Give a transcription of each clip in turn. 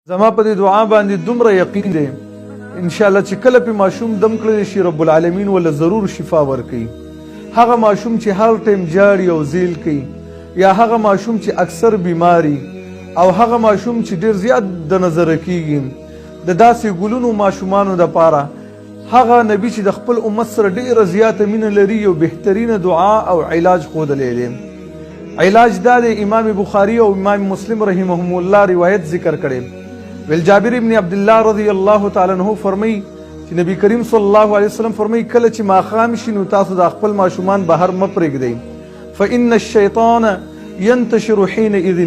زما په دې دعا باندې دومره یقین دی ان شاء الله چې کله په ماشوم دم کړی شي رب العالمین ولا ضرور شفا ورکړي. هغه ماشوم چې هر ټیم جاړي او زیل کوي یا هغه ماشوم چې اکثر بیماری او هغه ماشوم چې ډیر زیات د نظر کیږي د داسې ګلونو ماشومانو د پاره هغه نبی چې د خپل امت سره ډیره زیاته مینه لري او بهترینه دعا او علاج ښودلی دی. علاج دا د امام بخاری او امام مسلم رحمهم الله روایت ذکر کړي. ویل جابر ابن عبد الله رضی الله تعالی عنہ فرمای چې نبی کریم صلی الله علیه وسلم فرمای کله چې ماښام شي نو تاسو د خپل ماشومان بهر مه پرېږدئ فإن الشیطان ينتشر حینئذ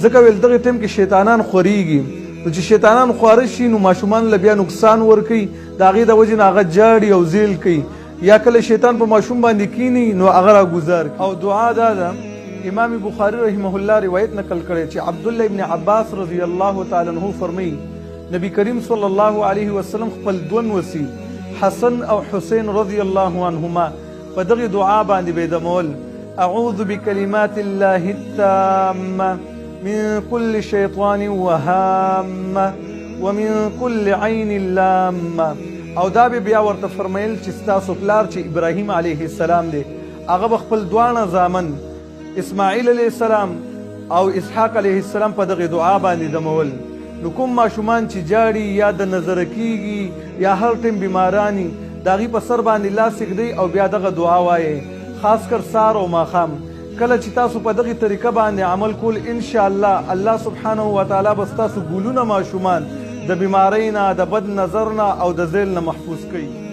ځکه ویل دغه ټیم کې شیطانان خورېږي نو چې شیطانان خواره شي نو ماشومان له بیا نقصان ورکوي د هغې د وجې نه هغه جاړي او زیل کوي یا کله شیطان په ماشوم باندې کینی نو هغه راګزار او دعا دا ده. امام بخاری رحمه الله روایت نقل کړی چې عبدالله ابن عباس رضی الله تعالی عنہ فرمایي نبی کریم صلی الله علیه وسلم خپل دوه نوسي حسن او حسین رضی الله عنهما په دغه دعا باندې بيدمول اعوذ بکلمات الله التامه من كل شیطان وهامه ومن كل عین لامه. او دا بیا ورته فرمایل چې ستاسو پلار چې ابراهیم علیه السلام دی هغه خپل دواړه زامن اسماعیل علیه السلام او اسحاق علیه السلام په دغه دعا باندې دمول. نو کوم ماشومان چې جاړي یا د نظر کیږي یا هر ټیم بیمارانی د هغې په سر باندې لاس ایږدئ او بیا دغه دعا وایئ خاص کر سار او ماښام. کله چې تاسو په دغه طریقه باندې عمل کول انشاءالله الله سبحانه وتعالی به ستاسو ګلونه ماشومان د بیمارۍ نه د بد نظر نه او د زیل نه محفوظ کوي.